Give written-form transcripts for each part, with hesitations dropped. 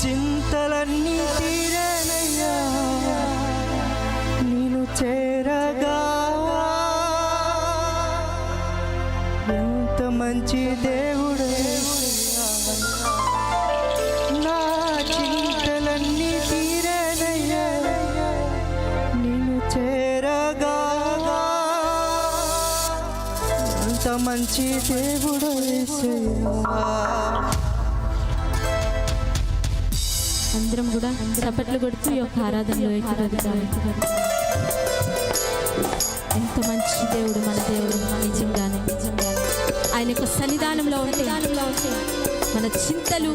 చింతలన్నీ తీరేనయ్యా నేను చేరగా. ఎంత మంచి దేవుడు, నా చింతలన్నీ తీరేనయ్యా నేను చేరగా. ఎంత మంచి దేవుడు యేసయ్యా. అందరం కూడా చప్పట్లు కొడుతూ ఈ యొక్క ఆరాధనలో ఏకీభవిద్దాం. ఎంత మంచి దేవుడు మన దేవుడు. నిజంగానే ఆయన యొక్క సన్నిధానంలో ఉంటే మన చింతలు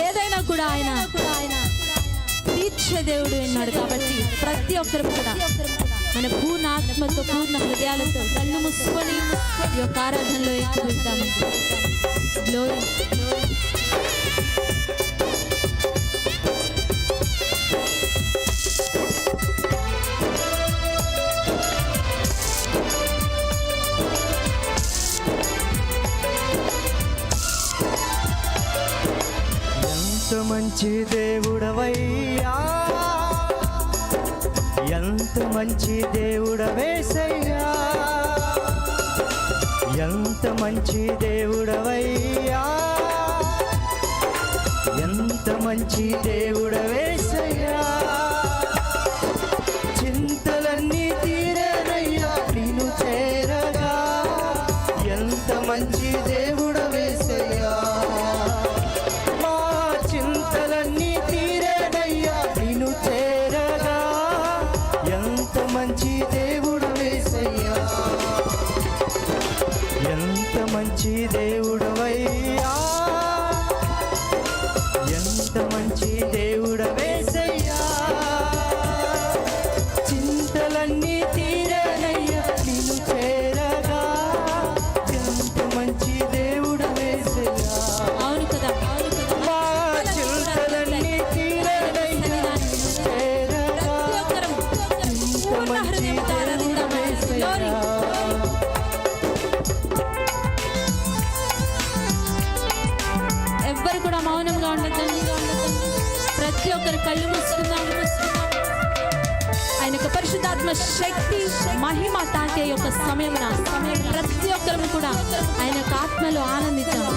ఏదైనా కూడా ఆయన తీర్చే దేవుడు అన్నాడు. కాబట్టి ప్రతి ఒక్కరు కూడా మన పూర్ణ ఆత్మతో పూర్ణ హృదయాలతో కళ్ళు మూసుకొని ఈ యొక్క ఆరాధనలో ఏకీభవిద్దాము. గ్లోరీ. ఎంత మంచి దేవుడవయ్యా, ఎంత మంచి దేవుడవేసయ్యా, ఎంత మంచి దేవుడవయ్యా, ఎంత మంచి దేవుడవేసయ్యా. చింతలన్నీ తీరేనయ్యా నేను చేరగా. ఎంత మంచి దేవుడవేసయ్యా, మా చింతలన్నీ తీరేనయ్యా నేను చేరగా. ఎంత మంచి దేవుడవేసయ్యా, ఎంత మంచి దేవుడవయ్యా, ఎంత మంచి దేవుడవేసయ్యా. చింతలన్నీ తీరేనయ్యా నేను చేరగా. ఎంత మంచి దేవుడవేసయ్యా. అవును కదా, మా చింతలన్నీ తీరేనయ్యా నేను చేరగా. ఎంత మంచి దేవుడవేసయ్యా. ఎవ్వరు కూడా మౌనంగా ఉండదండి. ప్రతి ఒక్కరు కళ్ళు మూసుకుందాం. ఆయన యొక్క పరిశుద్ధాత్మ శక్తి మహిమ తాకే యొక్క సమయమున ప్రతి ఒక్కరు కూడా ఆయన యొక్క ఆత్మలో ఆనందిద్దాం.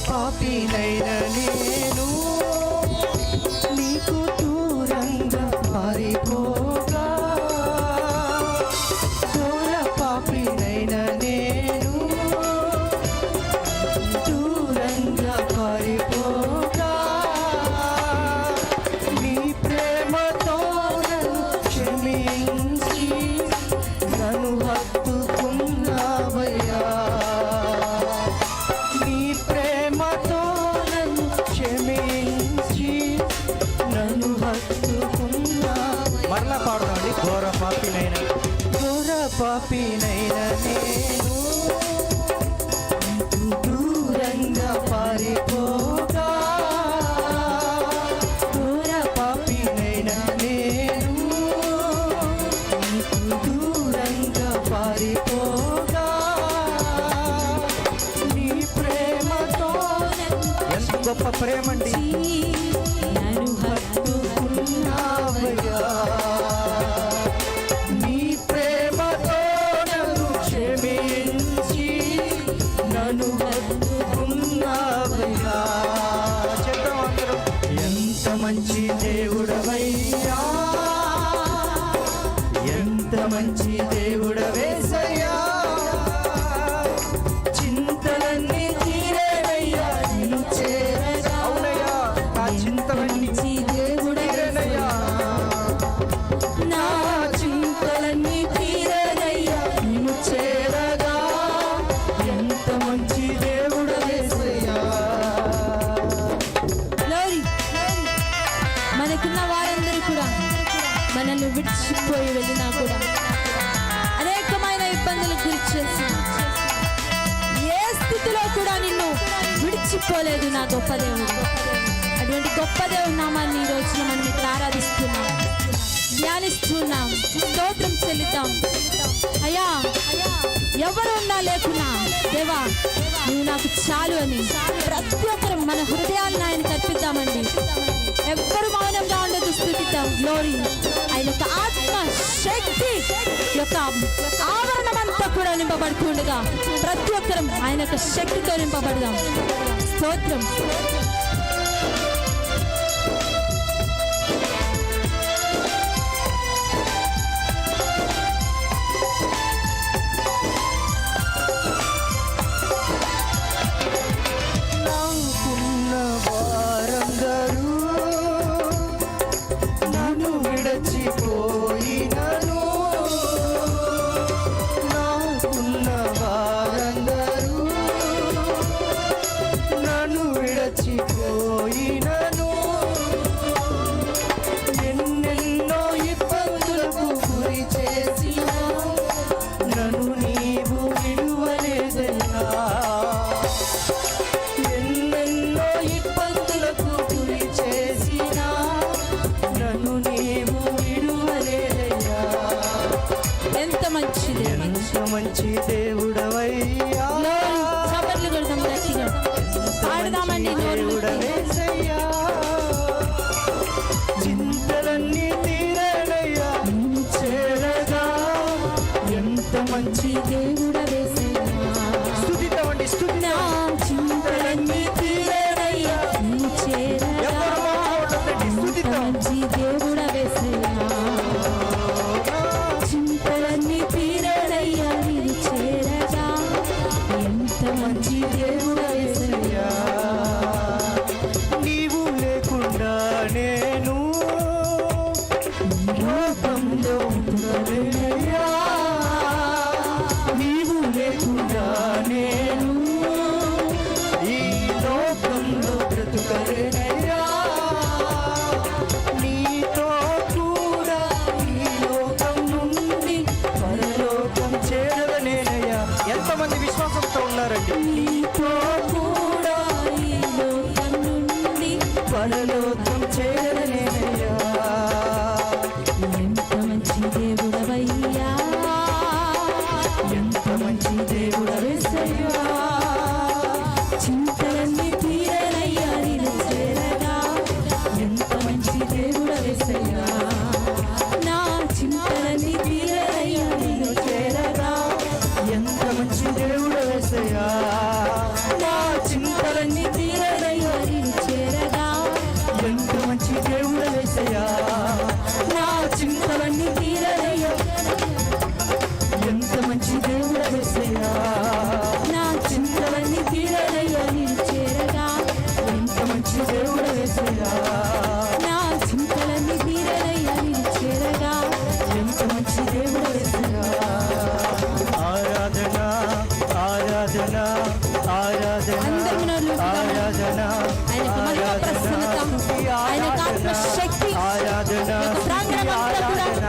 పాపినైన నేను నీకు దూరంగా పారిపోగా. ఘోర పాపినైన నేను దూరంగా పారిపోగా. నీ ప్రేమతో నన్ను క్షమించి నన్ను హత్తుకున్నావయ్యా. మరలా పాడుతాండి. ఘోర పాపినైన నేను దూరంగా పారిపోగా. ఘోర పాపినైన నేను దూరంగా పారిపోగా. నీ ప్రేమతో ఎంత గొప్ప ప్రేమండి. నన్ను హత్తుకున్నావయ్యా. నీ ప్రేమతో నన్ను క్షమించి నన్ను హత్తుకున్నావయ్యా. చెప్తాం అందరం. ఎంత మంచి దేవుడవయ్యా, ఎంత మంచి దేవుడవేసయ్యా. చింతలన్నీ తీరేనయ్యా నిన్ను చేరగా. అవునయ్యా, నా చింతలన్నీ తీరేనయ్యా. నా చింతలన్నీ తీరేనయ్యా నిన్ను చేరగా. ఎంత మంచి దేవుడవేసయ్యా. మర్చిపోలేదు నా గొప్ప దేవుడు. అటువంటి గొప్ప దేవుడి నామాన్ని ఈ రోజున మనం ఇక్కడ ఆరాధిస్తున్నాం, ధ్యానిస్తున్నాం, స్తోత్రం చెల్లిద్దాం. అయ్యా, ఎవరు ఉన్నా లేకున్నా దేవా నువ్వు నాకు చాలు అని ప్రతి ఒక్కరు మన హృదయాలను ఆయన తర్పిద్దామండి. ఎవ్వరు మౌనంగా ఉండదు, స్తుతిద్దాం. గ్లోరీ ఆయన యొక్క ఆత్మ శక్తి యొక్క ఆవరణమంతా కూడా నింపబడుతుండగా ప్రతి ఒక్కరం ఆయన యొక్క శక్తితో నింపబడదాం. స్తోత్రం. మంచి దేవుడవయ్యా, చప్పట్లు కొడదాం, గట్టిగా పాడదామండి. దేవుడవేసయ్యా, చింతలన్నీ తీరనయ్యా నిన్ను చేరగా. ఎంత మంచి దేవుడవేసయ్యా, స్తుతిద్దామండి, స్తుతి. చింతలన్నీ తీరనయ్యా నిన్ను చేరగా, మంచి దేవుడవేసయ్యా, చింతలన్నీ తీరనయ్యా నిన్ను చేరగా. ఎంత మంచి దేవుడవేసయ్యా, నీవు లేకుండా నేను లోకంలో ఉండలేనయ్యా, నీవు లేకుండా నేను ఈ లోకంలో బ్రతుకలేనయ్యా, నీతో కూడా ఈ లోకం నుండి పరలోకం చేరదనేనయ్యా. ఎంతమంది విశ్వాసంతో ఉన్నారండి? నీతో కూడా ఈ లోకం నుండి పరలోకం చేరదనేనయ్యా. ఎంత మంచి దేవుడవయ్యా, ఎంత మంచి దేవుడవేసయ్యా, చింతలన్నీ తీరనయ్యా నిన్ను చేరగా. ఎంత మంచి దేవుడవేసయ్యా, నా చింతలన్నీ తీరనయ్యా నిన్ను చేరగా. ఎంత మంచి దేవుడవేసయ్యా, నా చింతలన్నీ తీరనయ్యా నిన్ను చేరగా. ఎంత మంచి దేవుడవేసయ్యా, నా చింతలన్నీ తీరనయ్యా. ఎంత మంచి దేవుడవేసయ్యా, నా చింతలన్నీ తీరనయ్యా నిన్ను చేరగా. ఎంత మంచి దేవుడవేసయ్యా, నా చింతలన్నీ తీరనయ్యా నిన్ను చేరగా. ఎంత మంచి దేవుడవేసయ్యా. ఆరాధన ఆరాధన ఆరాధన ఆరాధన శక్తి ఆరాధన ఆరాధన ఆరాధన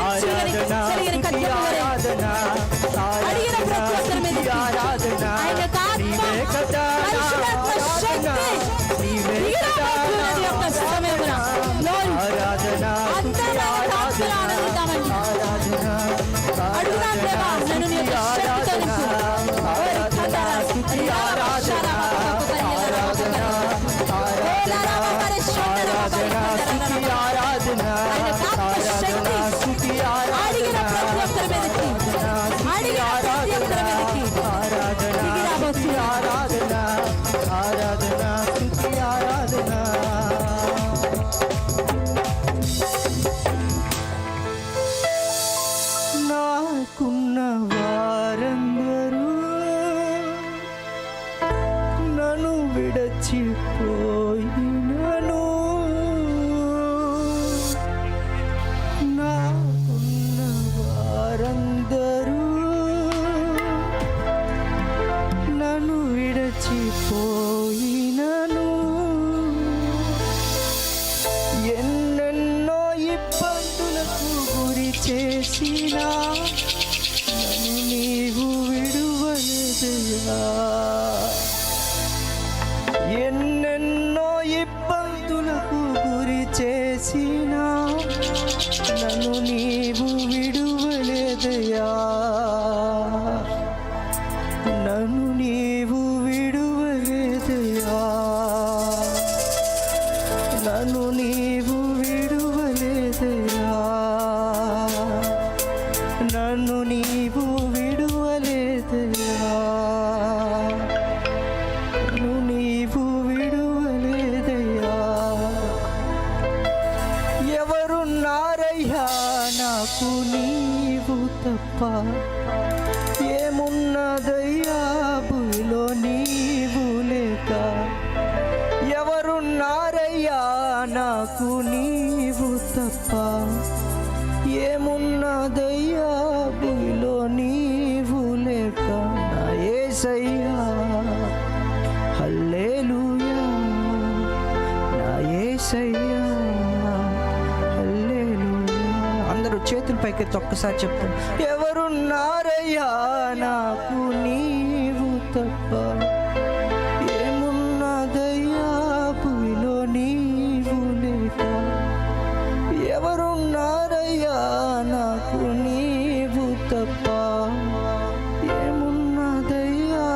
ఆరాధన నీవే కదా ఆరాధన నీవే కదా ఆరాధన ఆరాధన నాకున్న వారందరూ నన్ను విడచిపోయినను, నాకున్న వారందరూ నన్ను విడచిపోయినను, ఎన్నెన్నో ఇబ్బందులకు గురి చేసినా నన్ను నీవు విడువలేదయ్యా. ఎన్నెన్నో ఇబ్బందులకు గురి చేసినా నన్ను నీవు విడువలేదయ్యా, నన్ను నీవు విడువలేదయ్యా, నన్ను నీవు విడువలేదయ్యా, నన్ను నీవు విడువలేదయ్యా, నన్ను నీవు విడువలేదయ్యా. ఎవరున్నారయ్యా నాకు నీవు తప్ప, ఏమున్నదయ్యా భూమిలో నీవు లేక. ఎవరున్నారయ్యా నాకు నీవు తప్ప, ఏమున్నదయ్యా భూమిలో నీవు లేక. నా యేసయ్యా హల్లెలూయా, నా యేసయ్యా హల్లెలూయా. అందరూ చేతుల పైకెత్తి ఒక్కసారి చెప్తాం. ఎవరున్నారయ్యా నాకు నీవు తప్ప, ఏమున్నదయ్యా భూమిలో నీవు లేక. ఎవరున్నారయ్యా నాకు నీవు తప్ప, ఏమున్నదయ్యా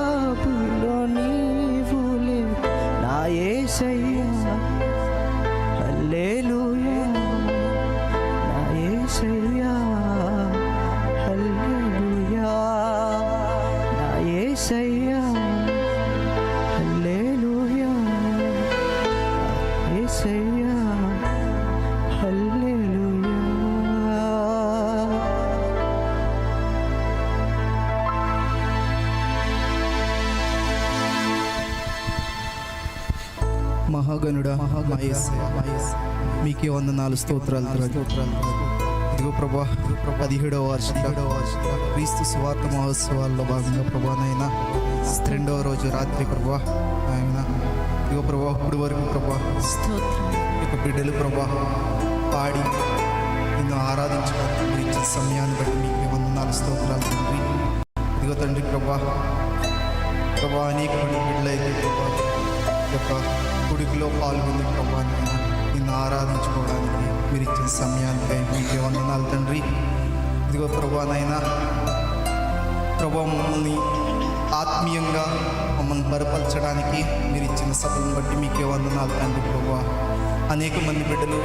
భూమిలో నీవు లేక. నా యేసయ్యా హల్లెలూయా, నా యేసయ్యా హల్లెలూయా, నా యేసయ్యా హల్లెలూయా, యేసయ్యా హల్లెలూయా. మహాగణుడా మా యేసయ్యా, మీకే వందనాలు, స్తోత్రాలు. ఇదిగో ప్రభా 17వ వార్షిక క్రీస్తు సువార్త మహోత్సవాల్లో భాగంగా ప్రభానైనా 2వ రోజు రాత్రి ప్రభా ఆయన ఇదిగో ప్రభా ఇప్పుడు వరకు ప్రభా ఇక బిడ్డలు ప్రభా పాడి నిన్ను ఆరాధించడానికి మీరు ఇచ్చిన సమయాన్ని బట్టి మీకే వందనాలు, స్తోత్రాలు తండ్రి. ఇదిగో తండ్రి ప్రభా అనేక మంది బిడ్డలైతే ప్రభా యొక్క గుడికిలో పాల్గొంది ప్రభా నిన్ను ఆరాధించుకోవడానికి మీరు ఇచ్చిన సమయానికై మీకే వందనాలు తండ్రి. ఇదిగో ప్రభానైనా ప్రభా మమ్మల్ని ఆత్మీయంగా మమ్మల్ని బలపరచడానికి మీరు ఇచ్చిన సభలను బట్టి మీకే వందనాలు తండ్రి ప్రభా. అనేక మంది బిడ్డలు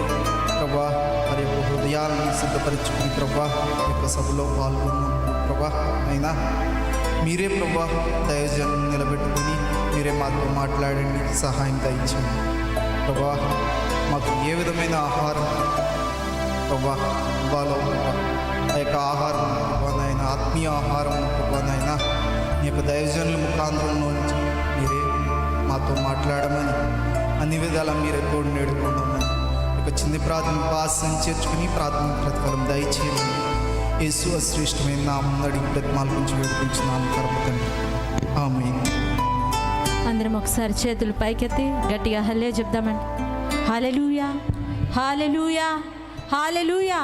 ప్రభా వారి యొక్క హృదయాలను సిద్ధపరచుకుని ప్రభా యొక్క సభలో పాల్గొన్నప్పుడు ప్రభా అయినా మీరే ప్రభా దైవజనం నిలబెట్టుకుని మీరే మాతో మాట్లాడండి, సహాయం దయచేయండి ప్రభా. మాకు ఏ విధమైన ఆహారం ప్రభా ఇవ్వాలో ప్రభా ఆ యొక్క ఆహారం ప్రభానైనా ఆత్మీయ ఆహారం ప్రభానైనా మీ యొక్క దైవజనుల ముఖాంతరంలో నుంచి మీరే మాతో మాట్లాడమని అన్ని విధాలా మీరే తోడు నేడుకోవడమని ఒక చిన్న ప్రార్థన ఆశను చేర్చుకుని ప్రార్థన ప్రతిఫలం దయచేయమని యేసు శ్రేష్టమైన నామం అడిగి ప్రతిమాల నుంచి వేడుకుంటున్నాము కరపతండి. ఆమేన్. అందరం ఒకసారి చేతులు పైకెత్తి గట్టిగా హల్లే చెప్దామండి. హల్లెలూయా, హల్లెలూయా, హల్లెలూయా.